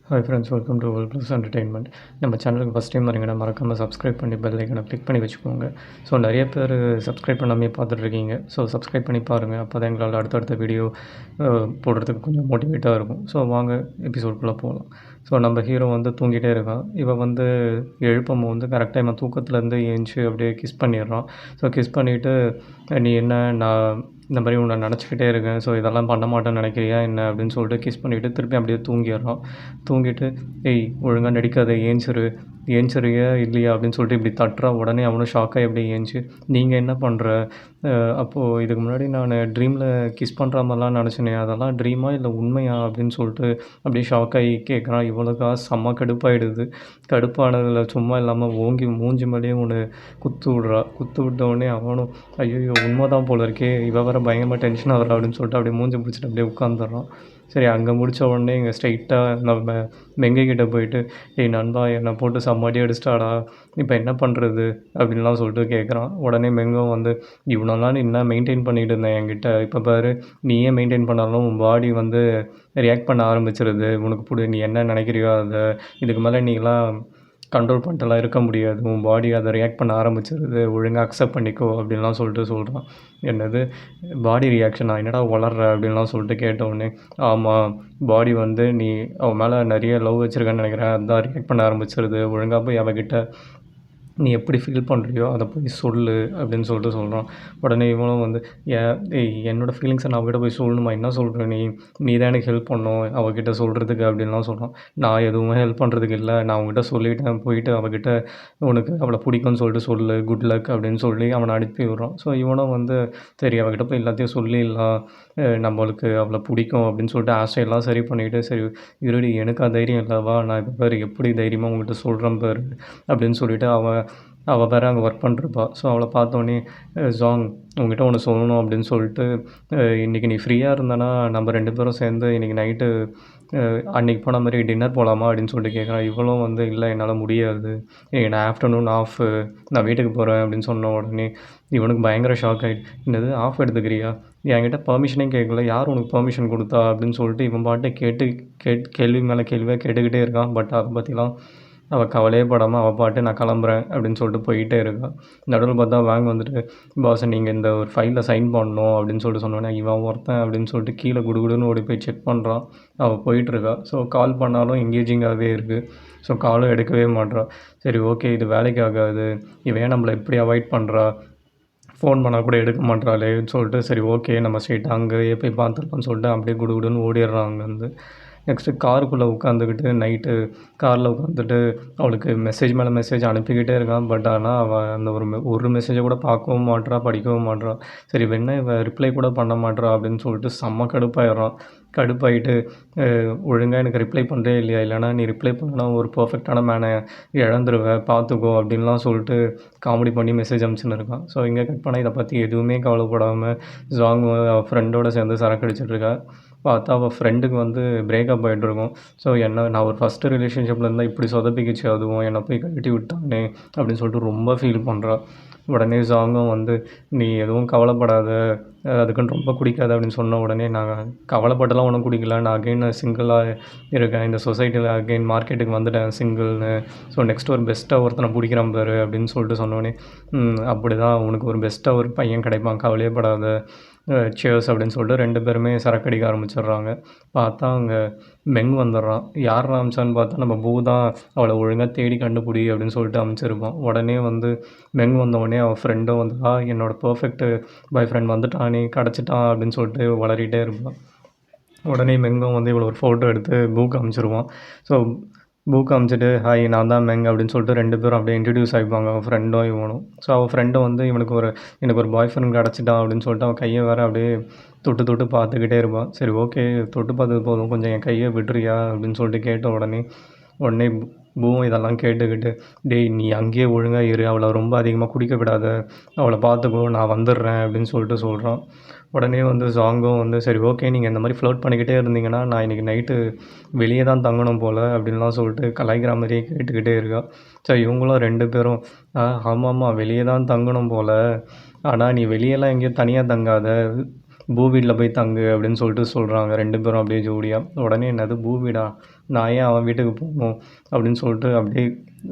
Hi friends, welcome to world plus entertainment. நம்ம சேனலுக்கு first time வரீங்கன்னா மறக்காமல் சப்ஸ்கிரைப் பண்ணி பெல் ஐக்கனை கிளிக் பண்ணி வச்சுக்கோங்க. ஸோ நிறைய பேர் சப்ஸ்கிரைப் பண்ணாமே பார்த்துட்ருக்கீங்க. ஸோ சப்ஸ்கிரைப் பண்ணி பாருங்கள். அப்போ தான் எங்களால் அடுத்தடுத்த வீடியோ போடுறதுக்கு கொஞ்சம் மோட்டிவேட்டாக இருக்கும். ஸோ வாங்க எபிசோட்குள்ளே போகலாம். ஸோ நம்ம ஹீரோ வந்து தூங்கிட்டே இருக்கான். இவன் வந்து எழுப்பம் வந்து கரெக்டாக இவன் தூக்கத்துலேருந்து ஏஞ்சி அப்படியே கிஸ் பண்ணிடுறான். ஸோ கிஸ் பண்ணிவிட்டு, நீ என்ன, நான் இந்த மாதிரி உன்னை நினச்சிக்கிட்டே இருக்கேன், ஸோ இதெல்லாம் பண்ண மாட்டேன்னு நினைக்கிறியா என்ன அப்படின்னு சொல்லிட்டு கிஸ் பண்ணிவிட்டு திருப்பி அப்படியே தூங்கிடுறான். தூங்கிட்டு, ஏய் ஒழுங்காக நடிக்காத, ஏஞ்சிருயா இல்லையா அப்படின்னு சொல்லிட்டு இப்படி தட்டுறா. உடனே அவனும் ஷாக்காகி அப்படியே ஏஞ்சி, நீங்கள் என்ன பண்ணுற, அப்போது இதுக்கு முன்னாடி நான் ட்ரீமில் கிஸ் பண்ணுற மாதிரிலாம் நினச்சினே, அதெல்லாம் ட்ரீமா இல்லை உண்மையா அப்படின்னு சொல்லிட்டு அப்படியே ஷாக்காகி கேட்குறான். இவளுக்கா செம்ம கடுப்பாயிடுது. கடுப்பானதில் சும்மா இல்லாமல் ஓங்கி மூஞ்சி மேலேயே ஒன்று குத்து விட்டவுடனே அவனும், ஐயோ உண்மை தான் போல இருக்கே, இவ வேறு பயங்கரமாக டென்ஷன் ஆகிறா அப்படின்னு சொல்லிட்டு அப்படியே மூஞ்சி பிடிச்சிட்டு அப்படியே உட்காந்துடுறான். சரி, அங்கே முடித்த உடனே இங்கே ஸ்ட்ரைட்டாக நம்ம மெங்கைக்கிட்ட போயிட்டு, ஏய் நண்பா, என்னை போட்டு செம்மடி அடிச்சிட்டாடா, இப்போ என்ன பண்ணுறது அப்படின்லாம் சொல்லிட்டு கேட்குறான். உடனே மெங்கும் வந்து, இவ்வளோ நாள் என்ன மெயின்டைன் பண்ணிகிட்டு இருந்தேன் என்கிட்ட, இப்போ பாரு நீயே மெயின்டைன் பண்ணாலும் உன் பாடி வந்து ரியாக்ட் பண்ண ஆரம்பிச்சிருது, உனக்கு நீ என்ன நினைக்கிறியோ அதை, இதுக்கு மேலே நீலாம் கண்ட்ரோல் பண்ணிட்டுலாம் இருக்க முடியாது, உன் பாடி அதை ரியாக்ட் பண்ண ஆரம்பிச்சிருது, ஒழுங்காக அக்செப்ட் பண்ணிக்கோ அப்படின்லாம் சொல்லிட்டு சொல்கிறான். என்னது பாடி ரியாக்ஷனா, என்னடா வளர்ற அப்படின்லாம் சொல்லிட்டு கேட்டவுடனே, ஆமாம், பாடி வந்து நீ அவன் மேலே நிறைய லவ் வச்சுருக்கேன்னு நினைக்கிறேன், அதுதான் ரியாக்ட் பண்ண ஆரம்பிச்சிருது, ஒழுங்காக போய் அவகிட்ட நீ எப்படி ஃபீல் பண்ணுறியோ அதை போய் சொல்லு அப்படின்னு சொல்லிட்டு சொல்கிறான். உடனே இவனும் வந்து, என்னோடய ஃபீலிங்ஸை நான் அவகிட்ட போய் சொல்லணுமா, என்ன சொல்கிற நீ தான் எனக்கு ஹெல்ப் பண்ணணும் அவகிட்ட சொல்கிறதுக்கு அப்படின்லாம் சொல்கிறான். நான் எதுவுமே ஹெல்ப் பண்ணுறதுக்கு இல்லை, நான் அவங்ககிட்ட சொல்லிவிட்டேன், போயிட்டு அவகிட்ட உனக்கு அவளை பிடிக்கும்னு சொல்லிட்டு சொல்லு, குட் லக் அப்படின்னு சொல்லி அவனை அனுப்பி விடுறான். ஸோ இவனும் வந்து, சரி அவகிட்ட போய் எல்லாத்தையும் சொல்லிடலாம், நம்மளுக்கு அவளை பிடிக்கும் அப்படின்னு சொல்லிட்டு ஆசையெல்லாம் சரி பண்ணிவிட்டு, சரி இருடி எனக்கு தைரியம் இல்லைவா, நான் இப்போ பாரு எப்படி தைரியமாக உங்கள்கிட்ட சொல்கிறேன் பாரு அப்படின்னு சொல்லிவிட்டு அவள் வேறு அங்கே ஒர்க் பண்ணிருப்பா. ஸோ அவளை பார்த்தோன்னே, ஜாங் உங்ககிட்ட ஒன்று சொல்லணும் அப்படின்னு சொல்லிட்டு, இன்றைக்கி நீ ஃப்ரீயாக இருந்தனா நம்ம 2 பேரும் சேர்ந்து இன்றைக்கி நைட்டு அன்றைக்கி போன மாதிரி டின்னர் போகலாமா அப்படின்னு சொல்லிட்டு கேட்குறான். இவளும் வந்து, இல்லை என்னால் முடியாது, நான் ஆஃப்டர்நூன் ஆஃபு, நான் வீட்டுக்கு போகிறேன் அப்படின்னு சொன்ன உடனே இவனுக்கு பயங்கர ஷாக் ஆகிடுச்சு. என்னது ஆஃப் எடுத்துக்கிறியா, என்கிட்ட பெர்மிஷனே கேட்கல, யார் உனக்கு பெர்மிஷன் கொடுத்தா அப்படின்னு சொல்லிட்டு இவன் பாட்டை கேள்வி மேலே கேள்வியாக கேட்டுக்கிட்டே இருக்கான். பட் அதை பற்றிலாம் அவள் கவலையே படாமல் அவள் பாட்டு நான் கிளம்புறேன் அப்படின்னு சொல்லிட்டு போயிட்டே இருக்காள். நடுவில் பார்த்தா வாங்க வந்துட்டு, பாஸ் நீங்கள் இந்த ஒரு ஃபைலில் சைன் பண்ணணும் அப்படின்னு சொல்லிட்டு சொன்னோன்னே, இவன் ஒருத்தன் அப்படின்னு சொல்லிட்டு கீழே குடுகுடுன்னு ஓடி போய் செக் பண்ணுறான். அவள் போயிட்டுருக்கா. ஸோ கால் பண்ணாலும் எங்கேஜிங்காகவே இருக்குது. ஸோ காலும் எடுக்கவே மாட்றாள். சரி ஓகே, இது வேலைக்கு ஆகாது, இவன் நம்மளை எப்படி அவாய்ட் பண்ணுறா, ஃபோன் பண்ணால் கூட எடுக்க மாட்றாளேன்னு சொல்லிட்டு, சரி ஓகே நம்ம ஸ்ட்ரெயிட்டாக அங்கேயே போய் பார்த்துடலாம்னு சொல்லிட்டு அப்படியே குடுகுடுன்னு ஓடிடுறான் அங்கேருந்து. நெக்ஸ்ட்டு காருக்குள்ளே உட்காந்துக்கிட்டு நைட்டு காரில் உட்காந்துட்டு அவளுக்கு மெசேஜ் மேலே மெசேஜ் அனுப்பிக்கிட்டே இருக்கான். பட் ஆனால் அவள் அந்த ஒரு மெசேஜை கூட பார்க்கவும் மாட்றா, படிக்கவும் மாட்றா. சரி வெண்ண இவள் ரிப்ளை கூட பண்ண மாட்றா அப்படின்னு சொல்லிட்டு செம்ம கடுப்பாயிடுறான். கடுப்பாயிட்டு, ஒழுங்காக எனக்கு ரிப்ளை பண்ணுறே இல்லையா, இல்லைனா நீ ரிப்ளை பண்ணா ஒரு பர்ஃபெக்டான மேனை இழந்துருவேன் பார்த்துக்கோ அப்படின்லாம் சொல்லிட்டு காமெடி பண்ணி மெசேஜ் அனுப்பிச்சுன்னு இருக்கான். ஸோ இங்கே கட் பண்ணால் இதை பற்றி எதுவுமே கவலைப்படாமல் ஜாங் அவள் ஃப்ரெண்டோடு சேர்ந்து சரக்கு அடிச்சிட்ருக்கா. பார்த்தா அவள் ஃப்ரெண்டுக்கு வந்து பிரேக்கப் ஆகிட்ருக்கும். ஸோ நான் ஒரு ஃபஸ்ட்டு ரிலேஷன்ஷிப்பில் இருந்தால் இப்படி சொதப்பிக்கிச்சு, அதுவும் என்னை போய் கழட்டி விட்டானே அப்படின்னு சொல்லிட்டு ரொம்ப ஃபீல் பண்ணுறா. உடனே ஜாங்கும் வந்து, நீ எதுவும் கவலைப்படாத, அதுக்குன்னு ரொம்ப குடிக்காத அப்படின்னு சொன்ன உடனே, நான் கவலைப்பட்டெல்லாம் ஒன்றும் குடிக்கல, நான் அகெயின் சிங்கிளாக இருக்கேன், இந்த சொசைட்டியில் அகெயின் மார்க்கெட்டுக்கு வந்துட்டேன் சிங்கிள்னு, ஸோ நெக்ஸ்ட் ஒரு பெஸ்ட்டாக ஒருத்தனை பிடிக்கிறான் பாரு அப்படின்னு சொல்லிட்டு சொன்னோடனே, அப்படி தான் உனக்கு ஒரு பெஸ்ட்டாக ஒரு பையன் கிடைப்பான், கவலையே படாத, சியர்ஸ் அப்படின்னு சொல்லிட்டு 2 பேருமே சரக்கடிக்க ஆரம்பிச்சிடுறாங்க. பார்த்தா அங்கே மெங் வந்துடுறான். யார் அனுப்பிச்சான்னு பார்த்தா நம்ம பூ தான் அவளை ஒழுங்காக தேடி கண்டுபிடி அப்படின்னு சொல்லிட்டு அனுப்பிச்சிருப்பான். உடனே வந்து மெங் வந்தவுடனே அவள் ஃப்ரெண்டும் வந்து, என்னோடய பர்ஃபெக்ட்டு பாய் ஃப்ரெண்ட் வந்துட்டான், கிடச்சிட்டான் அப்படின்னு சொல்லிட்டு வளரிகிட்டே இருப்பான். உடனே மெங்கும் வந்து இவ்வளோ ஒரு ஃபோட்டோ எடுத்து பூக்கு அனுப்பிச்சிருவான். ஸோ பூக்கு அனுப்பிச்சிட்டு, ஹாய் நான் தான் மெங் அப்படின்னு சொல்லிட்டு 2 பேரும் அப்படியே இன்ட்ரடியூஸ் ஆகிப்பாங்க, அவன் ஃப்ரெண்டும் இவனும். ஸோ அவள் ஃப்ரெண்டும் வந்து எனக்கு ஒரு பாய் ஃப்ரெண்ட் கிடச்சிட்டான் அப்படின்னு சொல்லிட்டு அவன் கையை வேறு அப்படியே தொட்டு பார்த்துக்கிட்டே இருப்பான். சரி ஓகே, தொட்டு பார்த்தது போதும், கொஞ்சம் என் கையை விட்டுறியா அப்படின்னு சொல்லிட்டு கேட்ட உடனே பூவும் இதெல்லாம் கேட்டுக்கிட்டு, டேய் நீ அங்கேயே ஒழுங்காக இரு, அவளை ரொம்ப அதிகமாக குடிக்க விடாத, அவளை பார்த்துக்கோ, நான் வந்துடுறேன் அப்படின்னு சொல்லிட்டு சொல்கிறான். உடனே வந்து ஜாங்கும் வந்து, சரி ஓகே நீங்கள் இந்த மாதிரி ஃப்ளோட் பண்ணிக்கிட்டே இருந்தீங்கன்னா நான் இன்றைக்கி நைட்டு வெளியே தான் தங்கணும் போல் அப்படின்லாம் சொல்லிட்டு கலாய்க்கிற மாதிரியே கேட்டுக்கிட்டே இருக்கா. ஸோ இவங்களும் 2 பேரும், ஆமாம் வெளியே தான் தங்கணும் போல், ஆனால் நீ வெளியெல்லாம் எங்கேயும் தனியாக தங்காத, பூ வீட்டில் போய் தங்கு அப்படின்னு சொல்லிட்டு சொல்கிறாங்க 2 பேரும் அப்படியே ஜோடியாக. உடனே என்னது பூ வீடா? நான் ஏன் அவன் வீட்டுக்கு போகணும் அப்படின்னு சொல்லிட்டு அப்படியே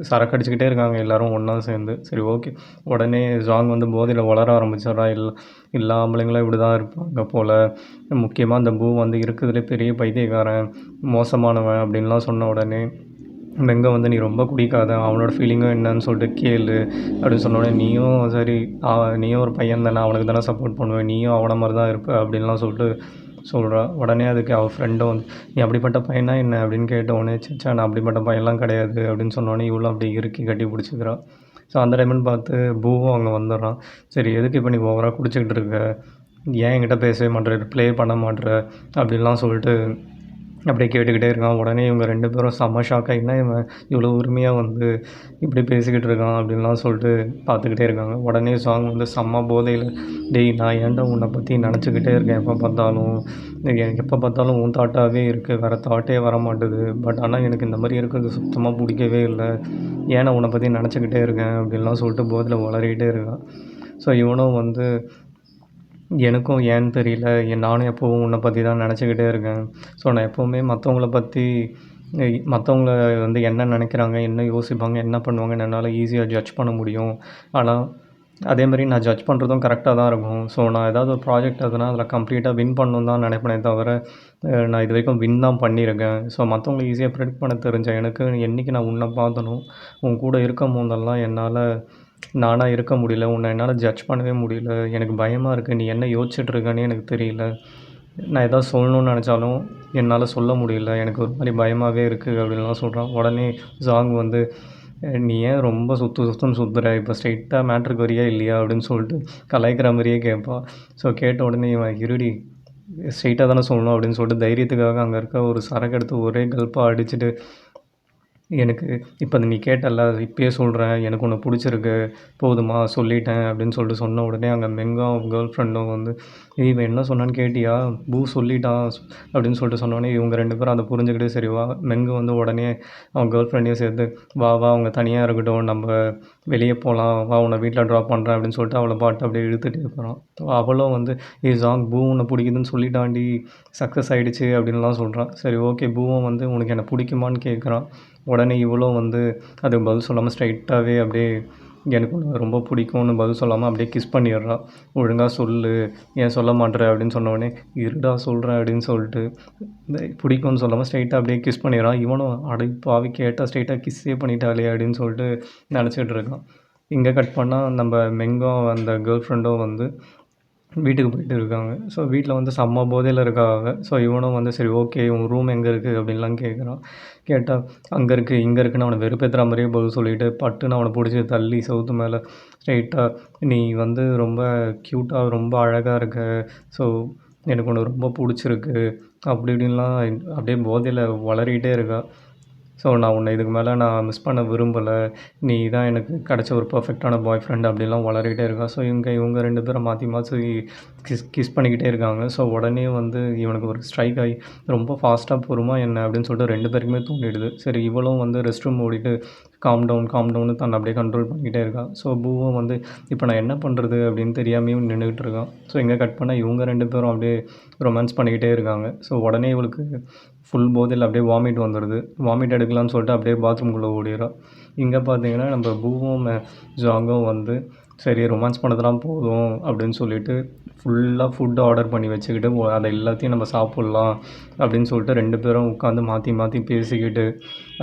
சரக்கு அடிச்சுக்கிட்டே இருக்காங்க எல்லோரும் ஒன்றா சேர்ந்து. சரி ஓகே. உடனே ஜாங் வந்து போதையில் வளர ஆரம்பிச்சிடுறா. எல்லா ஆம்பளைங்களும் இப்படி தான் இருப்பாங்க போல். முக்கியமாக அந்த பூ வந்து இருக்கிறதுலே பெரிய பைத்தியக்காரன், மோசமானவன் அப்படின்லாம் சொன்ன உடனே மெங்க வந்து நீ ரொம்ப குடிக்காத, அவனோட ஃபீலிங்கும் என்னன்னு சொல்லிட்டு கேளு அப்படின்னு சொன்னோடனே நீயும் சரி நீயும் ஒரு பையன் தானே, அவனுக்கு தானே சப்போர்ட் பண்ணுவேன், நீயும் அவனை மாதிரி தான் இருப்ப அப்படின்லாம் சொல்லிட்டு சொல்கிறா. உடனே அதுக்கு அவள் ஃப்ரெண்டும் வந்து நீ அப்படிப்பட்ட பையனா என்ன அப்படின்னு கேட்டவுடனே சச்சா நான் அப்படிப்பட்ட பையன்லாம் கிடையாது அப்படின்னு சொன்னோடனே இவ்வளோ அப்படி இறுக்கி கட்டி பிடிச்சிக்கிறா. ஸோ அந்த டைம்னு பார்த்து பூவும் அங்கே வந்துடுறான். சரி எதுக்கு இப்போ நீ ஓவராக குடிச்சிக்கிட்டு இருக்க, ஏன் என்கிட்ட பேசவே மாட்டேற, ப்ளே பண்ண மாட்டேற அப்படின்லாம் சொல்லிட்டு அப்படியே கேட்டுக்கிட்டே இருக்கான். உடனே இவங்க 2 பேரும் செம்ம ஷாக்காக என்ன இவன் இவ்வளோ உரிமையாக வந்து இப்படி பேசிக்கிட்டு இருக்கான் அப்படின்லாம் சொல்லிட்டு பார்த்துக்கிட்டே இருக்காங்க. உடனே சாங் வந்து செம்ம போதையில் டேய் நான் ஏன்டா உன்னை பற்றி நினச்சிக்கிட்டே இருக்கேன் எப்போ பார்த்தாலும், எனக்கு எப்போ பார்த்தாலும் உன் தாட்டாகவே இருக்குது, வேறு தாட்டே வர மாட்டுது. பட் ஆனால் எனக்கு இந்த மாதிரி இருக்கிறது சுத்தமாக பிடிக்கவே இல்லை, ஏன்னா உன்னை பற்றி நினச்சிக்கிட்டே இருக்கேன் அப்படின்லாம் சொல்லிட்டு போதையில் வளரிக்கிட்டே இருக்கான். ஸோ இவனும் வந்து எனக்கும் ஏன்னு தெரியல, நானும் எப்போவும் உன்னை பற்றி தான் நினச்சிக்கிட்டே இருக்கேன். ஸோ நான் எப்போவுமே மற்றவங்கள பற்றி மற்றவங்கள வந்து என்ன நினைக்கிறாங்க, என்ன யோசிப்பாங்க, என்ன பண்ணுவாங்கன்னு என்னால் ஈஸியாக ஜட்ஜ் பண்ண முடியும். ஆனால் அதேமாதிரி நான் ஜட்ஜ் பண்ணுறதும் கரெக்டாக தான் இருக்கும். ஸோ நான் ஏதாவது ஒரு ப்ராஜெக்ட் அதுனா அதில் கம்ப்ளீட்டாக வின் பண்ணணுன்னு தான் நினைப்பேனே தவிர, நான் இது வரைக்கும் வின் தான் பண்ணியிருக்கேன். ஸோ மற்றவங்கள ஈஸியாக ப்ரெடிக்ட் பண்ண தெரிஞ்ச எனக்கு என்றைக்கு நான் உன்னை பார்த்தனோ, உன் கூட இருக்கும் போதெல்லாம் என்னால் நானாக இருக்க முடியல, உன்னை என்னால் ஜட்ஜ் பண்ணவே முடியல, எனக்கு பயமாக இருக்குது, நீ என்ன யோசிச்சுட்ருக்கன்னு எனக்கு தெரியல, நான் எதாவது சொல்லணும்னு நினச்சாலும் என்னால் சொல்ல முடியல, எனக்கு ஒரு மாதிரி பயமாகவே இருக்குது அப்படின்லாம் சொல்கிறான். உடனே ஜாங் வந்து நீ ஏன் ரொம்ப சுற்றுன்னு சுற்றுற, இப்போ ஸ்ட்ரெயிட்டாக மேட்ருக்கு வரியா இல்லையா அப்படின்னு சொல்லிட்டு கலாய்க்கிற மாதிரியே கேட்பா. ஸோ கேட்ட உடனே இவன் இருடி ஸ்ட்ரெயிட்டாக தானே சொல்லணும் அப்படின்னு சொல்லிட்டு தைரியத்துக்காக அங்கே இருக்க ஒரு சரக்கு எடுத்து ஒரே கல்ப்பாக அடிச்சுட்டு எனக்கு இப்போ நீ கேட்டல்ல இப்பயே சொல்கிறேன், எனக்கு உன்னை பிடிச்சிருக்கு, போதுமா சொல்லிட்டேன் அப்படின்னு சொல்லிட்டு சொன்ன உடனே அங்கே மெங்கும் கேர்ள் ஃப்ரெண்டும் வந்து இவன் என்ன சொன்னான்னு கேட்டியா, பூ சொல்லிட்டான் அப்படின்னு சொல்லிட்டு சொன்னோடனே இவங்க 2 பேரும் அதை புரிஞ்சுக்கிட்டு சரி வா. மெங்கு வந்து உடனே அவன் கேர்ள் ஃப்ரெண்டையும் சேர்த்து வா அவங்க தனியாக இருக்கட்டும், நம்ம வெளியே போகலாம், வா உன்னை வீட்டில் ட்ராப் பண்ணுறேன் அப்படின்னு சொல்லிட்டு அவளை பாட்டு அப்படியே இழுத்துகிட்டே போகிறான். அவளும் வந்து ஜாங் பூ உன்னை பிடிக்குதுன்னு சொல்லிட்டாண்டி, சக்ஸஸ் ஆகிடுச்சு அப்படின்லாம் சொல்கிறான். சரி ஓகே பூவும் வந்து உனக்கு என்னை பிடிக்குமான்னு கேட்குறான். உடனே இவளும் வந்து அதுக்கு பதில் சொல்லாமல் ஸ்ட்ரைட்டாகவே அப்படியே எனக்கு உன்னை ரொம்ப பிடிக்கும்னு பதில் சொல்லாமல் அப்படியே கிஸ் பண்ணிடுறா. ஒழுங்காக சொல்லு, ஏன் சொல்ல மாட்டேற அப்படின்னு சொன்னோடனே இருடா சொல்கிறேன் அப்படின்னு சொல்லிட்டு பிடிக்கும்னு சொல்லாமல் ஸ்ட்ரைட்டாக அப்படியே கிஸ் பண்ணிடுறான். இவனும் அடைப்பாவி கேட்டால் ஸ்ட்ரைட்டாக கிஸ்ஸே பண்ணிட்டாளே அப்படின்னு சொல்லிட்டு நினச்சிட்டு இருக்கான். இங்கே கட் பண்ணால் நம்ம மெங்கும் அந்த கேர்ள் ஃப்ரெண்டும் வந்து வீட்டுக்கு போயிட்டு இருக்காங்க. ஸோ வீட்டில் வந்து செம்ம போதையில் இருக்காங்க. ஸோ இவனும் வந்து சரி ஓகே உன் ரூம் எங்கே இருக்குது அப்படின்லாம் கேட்குறான். கேட்டால் அங்கே இருக்குது இங்கே இருக்குன்னு அவனை வெறுப்பேற்றுற மாதிரியே பதில் சொல்லிவிட்டு பட்டுன்னு அவனை பிடிச்சி தள்ளி செவுத்து மேலே ஸ்ட்ரைட்டாக நீ வந்து ரொம்ப க்யூட்டாக ரொம்ப அழகாக இருக்க, ஸோ எனக்கு உன்னை ரொம்ப பிடிச்சிருக்கு அப்படி இப்படின்லாம் அப்படியே போதையில் வளரிக்கிட்டே இருக்கா. ஸோ நான் உன்னை இதுக்கு மேலே நான் மிஸ் பண்ண விரும்பலை, நீ தான் எனக்கு கிடச்ச ஒரு பர்ஃபெக்டான பாய் ஃப்ரெண்ட் அப்படிலாம் வளரிக்கிட்டே இருக்கா. ஸோ இவங்க 2 பேரும் மாற்றி மாற்றி கிஸ் பண்ணிக்கிட்டே இருக்காங்க. ஸோ உடனே வந்து இவனுக்கு ஒரு ஸ்ட்ரைக் ஆகி ரொம்ப ஃபாஸ்ட்டாக போருமா என்ன அப்படின்னு சொல்லிட்டு 2 பேருக்குமே தோண்டிடுது. சரி இவளும் வந்து ரெஸ்ட் ரூம் ஓடிட்டு காம் டவுன்னு தன்னை அப்படியே கண்ட்ரோல் பண்ணிக்கிட்டே இருக்கா. ஸோ பூவும் வந்து இப்போ நான் என்ன பண்ணுறது அப்படின்னு தெரியாமையும் நின்றுக்கிட்டு இருக்கான். ஸோ இங்கே கட் பண்ணால் இவங்க 2 பேரும் அப்படியே ரொமான்ஸ் பண்ணிக்கிட்டே இருக்காங்க. ஸோ உடனே இவளுக்கு ஃபுல் போதையில் அப்படியே வாமிட் வந்துடுது. வாமிட் எடுக்கலான்னு சொல்லிட்டு அப்படியே பாத்ரூம்குள்ளே ஓடிடுறா. இங்கே பார்த்தீங்கன்னா நம்ம பூவும் ஜாங்கும் வந்து சரி ரொமான்ஸ் பண்ணதெல்லாம் போதும் அப்படின்னு சொல்லிட்டு ஃபுல்லாக ஃபுட்டு ஆர்டர் பண்ணி வச்சுக்கிட்டு அதை எல்லாத்தையும் நம்ம சாப்பிட்லாம் அப்படின்னு சொல்லிட்டு 2 பேரும் உட்காந்து மாற்றி மாற்றி பேசிக்கிட்டு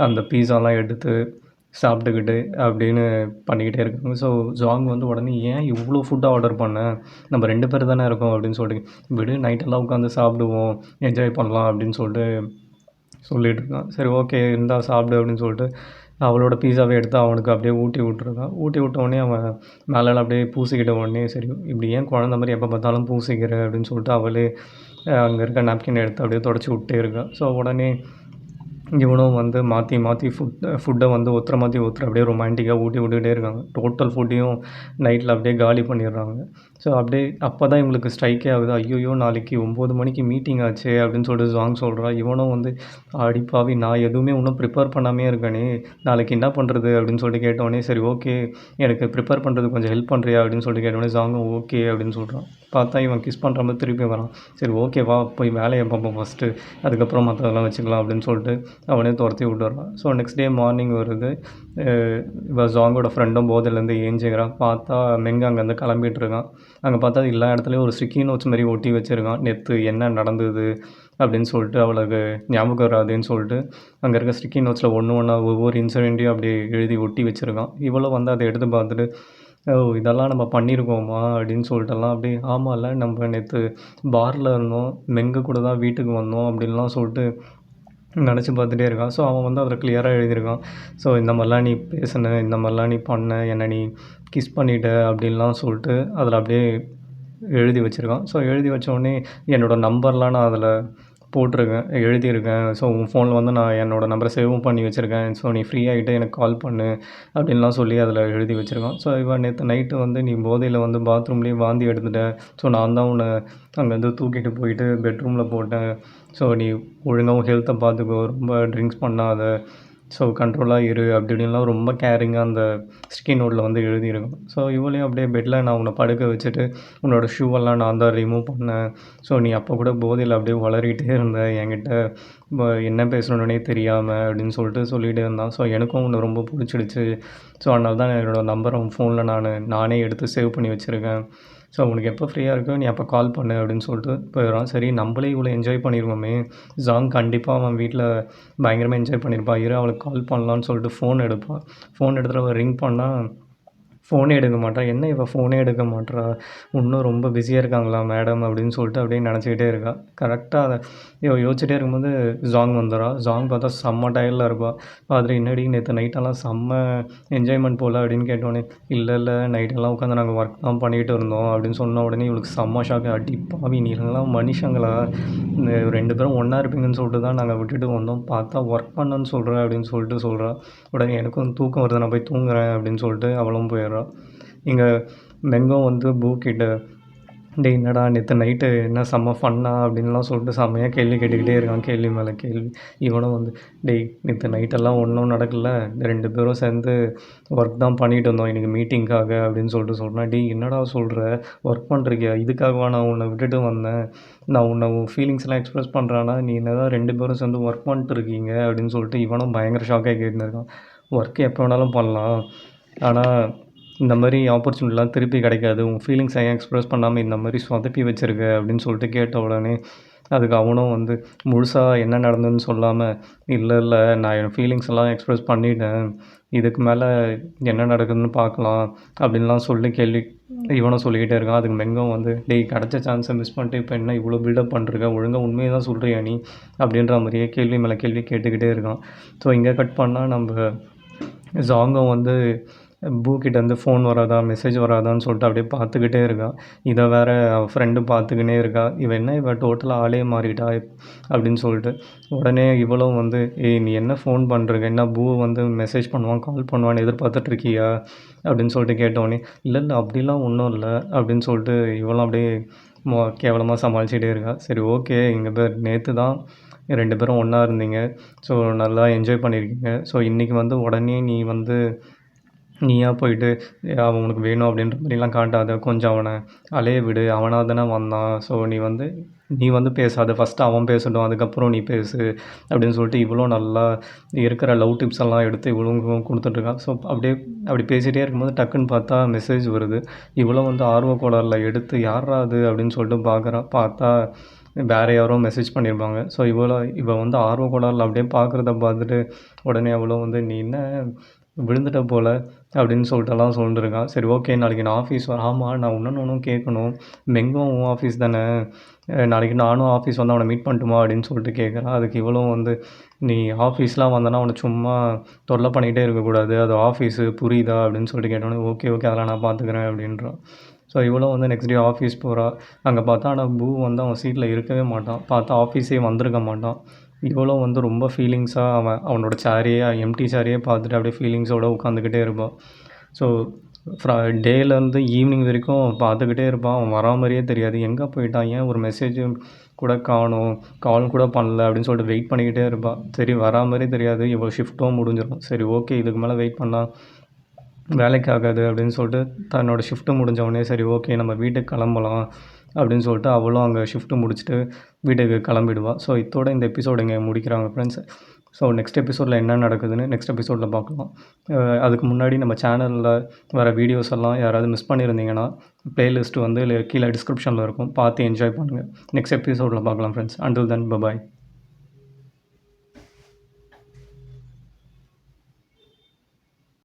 அந்த பீஸாலாம் எடுத்து சாப்பிட்டுக்கிட்டு அப்படின்னு பண்ணிக்கிட்டே இருக்காங்க. ஸோ ஜாங் வந்து உடனே ஏன் இவ்வளோ ஃபுட்டாக ஆர்டர் பண்ணேன், நம்ம 2 பேர் தானே இருக்கோம் அப்படின்னு சொல்லிட்டு விடு நைட்டெல்லாம் உட்காந்து சாப்பிடுவோம், என்ஜாய் பண்ணலாம் அப்படின்னு சொல்லிட்டு சொல்லிகிட்டு இருக்கான். சரி ஓகே இந்தா சாப்பிடு அப்படின்னு சொல்லிட்டு அவளோட பீஸாவே எடுத்து அவனுக்கு அப்படியே ஊட்டி விட்ருக்கான். ஊட்டி விட்டோடனே அவன் மேலே அப்படியே பூசிக்கிட்ட உடனே சரி இப்படி ஏன் குழந்த மாதிரி எப்போ பார்த்தாலும் பூசிக்கிற அப்படின்னு சொல்லிட்டு அவளே அங்கே இருக்க நாப்கின் எடுத்து அப்படியே தொடச்சி விட்டே இருக்கான். ஸோ உடனே இவனும் வந்து மாற்றி மாற்றி ஃபுட்டை வந்து மாற்றி அப்படியே ரொமான்டிக்காக ஊட்டி விட்டுக்கிட்டே இருக்காங்க. டோட்டல் ஃபுட்டையும் நைட்டில் அப்படியே காலி பண்ணிடுறாங்க. ஸோ அப்படியே அப்போ தான் இவங்களுக்கு ஸ்ட்ரைக்கே ஆகுது. ஐயோ நாளைக்கு 9 மணிக்கு மீட்டிங் ஆச்சே அப்படின்னு சொல்லிட்டு ஜாங் சொல்கிறா. இவனும் வந்து அடிப்பாவி நான் எதுவுமே இன்னும் ப்ரிப்பேர் பண்ணாமே இருக்கேனே, நாளைக்கு என்ன பண்ணுறது அப்படின்னு சொல்லிட்டு கேட்டோடனே சரி ஓகே எனக்கு ப்ரிப்பேர் பண்ணுறது கொஞ்சம் ஹெல்ப் பண்ணுறியா அப்படின்னு சொல்லிட்டு கேட்டோடனே ஜாங்கும் ஓகே அப்படின்னு சொல்கிறான். பார்த்தா இவன் கிஸ் பண்ணுற மாதிரி திருப்பி வரான். சரி ஓகே வா போய் வேலையை பார்ப்போம் ஃபஸ்ட்டு, அதுக்கப்புறம் மற்றதெல்லாம் வச்சுக்கலாம் அப்படின்னு சொல்லிட்டு அவனே துரத்தி விட்டுறான். ஸோ நெக்ஸ்ட் டே மார்னிங் வருது. இவ ஜாங்கோட ஃப்ரெண்டும் போதையிலேருந்து ஏஞ்சிக்கிறான். பார்த்தா மெங்க அங்கேருந்து கிளம்பிட்டு இருக்கான். அங்கே பார்த்தா எல்லா இடத்துலையும் ஒரு ஸ்டிக்கி நோட்ஸ் மாதிரி ஒட்டி வச்சுருக்கான். நேற்று என்ன நடந்தது அப்படின்னு சொல்லிட்டு அவளுக்கு ஞாபகம் வராதுன்னு சொல்லிட்டு அங்கே இருக்க ஸ்டிக்கி நோட்ஸில் ஒன்று ஒன்றா ஒவ்வொரு இன்சிடெண்ட்டையும் அப்படியே எழுதி ஒட்டி வச்சுருக்கான். இவளும் வந்து அதை எடுத்து பார்த்துட்டு, ஓ இதெல்லாம் நம்ம பண்ணியிருக்கோமா அப்படின்னு சொல்லிட்டுலாம் அப்படியே ஆமாம்ல நம்ம நேற்று பாரில் இருந்தோம், மெங்க கூட தான் வீட்டுக்கு வந்தோம் அப்படின்லாம் சொல்லிட்டு நினச்சி பார்த்துட்டே இருக்கான். ஸோ அவன் வந்து அதில் கிளியராக எழுதியிருக்கான். ஸோ இந்த மாதிரிலாம் நீ பேசின, இந்த மாதிரிலாம் நீ பண்ண, என்னை நீ கிஸ் பண்ணிட்ட அப்படின்லாம் சொல்லிட்டு அதில் அப்படியே எழுதி வச்சுருக்கான். ஸோ எழுதி வச்சோடனே என்னோடய நம்பர்லாம் நான் அதில் போட்டிருக்கேன், எழுதியிருக்கேன். ஸோ உன் ஃபோனில் வந்து நான் என்னோடய நம்பரை சேவும் பண்ணி வச்சுருக்கேன். ஸோ நீ ஃப்ரீ ஆகிட்டு எனக்கு கால் பண்ணு அப்படின்லாம் சொல்லி அதில் எழுதி வச்சுருக்கான். ஸோ இவன் நேற்று நைட்டு வந்து நீ போதையில் வந்து பாத்ரூம்லேயே வாந்தி எடுத்துட்ட, ஸோ நான் தான் உன்னை அங்கேருந்து தூக்கிட்டு போயிட்டு பெட்ரூமில் போட்டேன். ஸோ நீ ஒழுங்காகவும் ஹெல்த்தை பார்த்துக்கோ, ரொம்ப ட்ரிங்க்ஸ் பண்ணாத, ஸோ கண்ட்ரோலாக இரு அப்படி இப்படின்லாம் ரொம்ப கேரிங்காக அந்த ஸ்டிக்கி நோட்டில் வந்து எழுதியிருக்கும். ஸோ இவளையும் அப்படியே பெட்டில் நான் உன்னை படுக்க வச்சுட்டு உன்னோட ஷூவெல்லாம் நான் தான் ரிமூவ் பண்ணேன். ஸோ நீ அப்போ கூட போதையில் அப்படியே வளரிகிட்டே இருந்த, என்கிட்ட என்ன பேசணுன்னே தெரியாமல் அப்படின்னு சொல்லிட்டு சொல்லிகிட்டே இருந்தான். ஸோ எனக்கும் உன்னை ரொம்ப பிடிச்சிடுச்சு. ஸோ அதனால தான் என்னோடய நம்பரை உன் ஃபோனில் நானே எடுத்து சேவ் பண்ணி வச்சுருக்கேன். ஸோ உனக்கு எப்போ ஃப்ரீயாக இருக்கோ நீ அப்போ கால் பண்ணு அப்படின்னு சொல்லிட்டு போயிடுறான். சரி நம்மளே இவ்வளோ என்ஜாய் பண்ணியிருக்கோமே, ஜாங் கண்டிப்பாக அவன் வீட்டில் பயங்கரமாக என்ஜாய் பண்ணியிருப்பான், இரு அவளுக்கு கால் பண்ணலான்னு சொல்லிட்டு ஃபோன் எடுப்பான். ஃபோன் எடுத்துகிட்டு அவள் ரிங் பண்ணால் ஃபோனே எடுக்க மாட்டா. என்ன இவள் ஃபோனே எடுக்க மாட்றா, இன்னும் ரொம்ப பிஸியாக இருக்காங்களா மேடம் அப்படின்னு சொல்லிட்டு அப்படியே நினச்சிக்கிட்டே இருக்கா. கரெக்டாக அதை யோசிச்சுட்டே இருக்கும்போது ஜாங் வந்துடுறா. ஜாங் பார்த்தா செம்ம டயர்டில் இருப்பாள். பார்த்துட்டு என்னடி நேற்று நைட்டெல்லாம் செம்ம என்ஜாய்மெண்ட் போல் அப்படின்னு கேட்டோடனே, இல்லை நைட்டெல்லாம் உட்காந்து நாங்கள் ஒர்க் தான் பண்ணிகிட்டு இருந்தோம் அப்படின்னு சொன்ன உடனே இவளுக்கு செம்ம ஷாக்கு. அடி பாவி நீங்களாம் மனுஷங்களா, இந்த 2 பேரும் ஒன்றா இருப்பீங்கன்னு சொல்லிட்டு தான் நாங்கள் விட்டுட்டு வந்தோம், பார்த்தா ஒர்க் பண்ணன்னு சொல்கிறேன் அப்படின்னு சொல்லிட்டு சொல்கிறா. உடனே எனக்கும் தூக்கம் வருது, நான் போய் தூங்குறேன் அப்படின்னு சொல்லிட்டு அவளும் போயிடுறா. இங்கே மெங்கும் வந்து பூ கிட்ட, டேய் என்னடா நேற்று நைட்டு என்ன செம்ம ஃபன்னா அப்படின்லாம் சொல்லிட்டு செம்மையாக கேள்வி கேட்டுக்கிட்டே இருக்கான், கேள்வி மேலே கேள்வி. இவனும் வந்து, டேய் நேற்று நைட்டெல்லாம் ஒன்றும் நடக்கல, 2 பேரும் சேர்ந்து ஒர்க் தான் பண்ணிகிட்டு இருந்தோம் இன்றைக்கி மீட்டிங்காக அப்படின்னு சொல்லிட்டு சொல்கிறேன். டேய் என்னடா சொல்கிற, ஒர்க் பண்ணுறியா, இதுக்காகவா நான் உன்னை விட்டுட்டு வந்தேன், நான் உன்னை உன் ஃபீலிங்ஸ்லாம் எக்ஸ்ப்ரெஸ் பண்ணுறான்னா நீ என்ன தான் 2 பேரும் சேர்ந்து ஒர்க் பண்ணிட்டு இருக்கீங்க அப்படின்னு சொல்லிட்டு இவனும் பயங்கர ஷாக்காக கேட்டுன்னு இருக்கான். ஒர்க் எப்போ வேணாலும் பண்ணலாம், ஆனால் இந்த மாதிரி ஆப்பர்ச்சுனிட்டிலாம் திருப்பி கிடைக்காது, உன் ஃபீலிங்ஸை ஏன் எக்ஸ்ப்ரெஸ் பண்ணாமல் இந்த மாதிரி சொதப்பி வச்சுருக்க அப்படின்னு சொல்லிட்டு கேட்ட உடனே அதுக்கு அவனும் வந்து முழுசாக என்ன நடந்ததுன்னு சொல்லாமல், இல்லை நான் என் ஃபீலிங்ஸ் எல்லாம் எக்ஸ்ப்ரெஸ் பண்ணிட்டேன், இதுக்கு மேலே என்ன நடக்குதுன்னு பார்க்கலாம் அப்படின்லாம் சொல்லி இவனும் சொல்லிக்கிட்டே இருக்கான். அதுக்கு மெங்கும் வந்து, டேய் கிடச்ச சான்ஸை மிஸ் பண்ணிட்டு இப்போ என்ன இவ்வளோ பில்டப் பண்ணுறக்க, ஒழுங்காக உண்மையை தான் சொல்கிறியா நீ அப்படின்ற மாதிரியே கேள்வி மேலே கேள்வி கேட்டுக்கிட்டே இருக்கான். ஸோ இங்கே கட் பண்ணால் நம்ம ஜாங்கும் வந்து பூக்கிட்டேருந்து ஃபோன் வராதா, மெசேஜ் வராதான்னு சொல்லிட்டு அப்படியே பார்த்துக்கிட்டே இருக்கா. இதை வேறு அவள் ஃப்ரெண்டு பார்த்துக்கினே இருக்கா. இவள் டோட்டலாக ஆளே மாறிட்டா அப்படின்னு சொல்லிட்டு உடனே இவளும் வந்து, ஏய் நீ என்ன ஃபோன் பண்ணுறங்க, என்ன பூ வந்து மெசேஜ் பண்ணுவான் கால் பண்ணுவான்னு எதிர்பார்த்துட்ருக்கியா அப்படின்னு சொல்லிட்டு கேட்டோடனே, இல்லை அப்படிலாம் ஒன்றும் இல்லை அப்படின்னு சொல்லிட்டு இவளும் அப்படியே கேவலமாக சமாளிச்சுட்டே இருக்கா. சரி ஓகே, இங்கே பேர் நேற்று தான் 2 பேரும் ஒன்றா இருந்தீங்க, ஸோ நல்லா என்ஜாய் பண்ணியிருக்கீங்க. ஸோ இன்றைக்கி வந்து உடனே நீ வந்து நீயா போயிட்டு அவன் உனக்கு வேணும் அப்படின்ற மாதிரிலாம் காட்டாத, கொஞ்சம் அவனை அலைய விடு, அவனாக தானே வந்தான், ஸோ நீ வந்து பேசாத, ஃபஸ்ட்டு அவன் பேசட்டும் அதுக்கப்புறம் நீ பேசு அப்படின்னு சொல்லிட்டு இவ்வளோ நல்லா இருக்கிற லவ் டிப்ஸ் எல்லாம் எடுத்து இவ்வளோ கொடுத்துட்ருக்கான். ஸோ அப்படி பேசிகிட்டே இருக்கும்போது டக்குன்னு பார்த்தா மெசேஜ் வருது. இவ்வளோ வந்து ஆர்வ கோளாறில் எடுத்து யாரா அது அப்படின்னு சொல்லிட்டு பார்த்தா வேறு யாரோ மெசேஜ் பண்ணியிருப்பாங்க. ஸோ இவள் வந்து ஆர்வ கோளாறில் அப்படியே பார்க்குறத பார்த்துட்டு உடனே அவ்வளோ வந்து, நீ என்ன விழுந்துட்ட போல் அப்படின்னு சொல்லிட்டுலாம் சொல்லிட்டுருக்கான். சரி ஓகே, நாளைக்கு நான் ஆஃபீஸ் ஆமாம் நான் ஒன்றும் கேட்கணும், மெங்கும் உன் ஆஃபீஸ் தானே, நாளைக்கு நானும் ஆஃபீஸ் வந்து அவனை மீட் பண்ணட்டுமா அப்படின்னு சொல்லிட்டு கேட்குறான். அதுக்கு இவளும் வந்து, நீ ஆஃபீஸ்லாம் வந்தனா அவனை சும்மா தொல்லை பண்ணிகிட்டே இருக்கக்கூடாது, அது ஆஃபீஸு புரியுதா அப்படின்னு சொல்லிட்டு கேட்டோன்னே, ஓகே அதெல்லாம் நான் பார்த்துக்கிறேன் அப்படின்றான். ஸோ இவளும் வந்து நெக்ஸ்ட் டே ஆஃபீஸ் போகிறா. அங்கே பார்த்தா ஆனால் பூ வந்து அவன் சீட்டில் இருக்கவே மாட்டான், பார்த்தா ஆஃபீஸே வந்திருக்க மாட்டான். இவளும் வந்து ரொம்ப ஃபீலிங்ஸாக அவனோட எம்டி சேரையே பார்த்துட்டு அப்படியே ஃபீலிங்ஸோடு உட்காந்துக்கிட்டே இருப்பான். ஸோ டேலேருந்து ஈவினிங் வரைக்கும் பார்த்துக்கிட்டே இருப்பான். அவன் வரா மாதிரியே தெரியாது, எங்கே போயிட்டான், ஏன் ஒரு மெசேஜ் கூட காணோம், கால் கூட பண்ணல அப்படின்னு சொல்லிட்டு வெயிட் பண்ணிக்கிட்டே இருப்பான். சரி வரா மாதிரி தெரியாது, இவ்வளோ ஷிஃப்ட்டும் முடிஞ்சிடும், சரி ஓகே இதுக்கு மேலே வெயிட் பண்ணால் வேலைக்கு ஆகாது அப்படின்னு சொல்லிட்டு தன்னோட ஷிஃப்ட்டு முடிஞ்சவொடனே, சரி ஓகே நம்ம வீட்டுக்கு கிளம்பலாம் அப்படின்னு சொல்லிட்டு அவளும் அங்கே ஷிஃப்ட்டு முடிச்சுட்டு வீட்டுக்கு கிளம்பிடுவா. ஸோ இதோட இந்த எபிசோடு இங்கே முடிக்கிறாங்க ஃப்ரெண்ட்ஸ். ஸோ நெக்ஸ்ட் எபிசோடில் என்ன நடக்குதுன்னு நெக்ஸ்ட் எபிசோடில் பார்க்கலாம். அதுக்கு முன்னாடி நம்ம சேனலில் வர வீடியோஸ் எல்லாம் யாராவது மிஸ் பண்ணியிருந்தீங்கன்னா ப்ளேலிஸ்ட் வந்து கீழே டிஸ்கிரிப்ஷனில் இருக்கும், பார்த்து என்ஜாய் பண்ணுங்கள். நெக்ஸ்ட் எபிசோடில் பார்க்கலாம் ஃப்ரெண்ட்ஸ். Until then bye bye.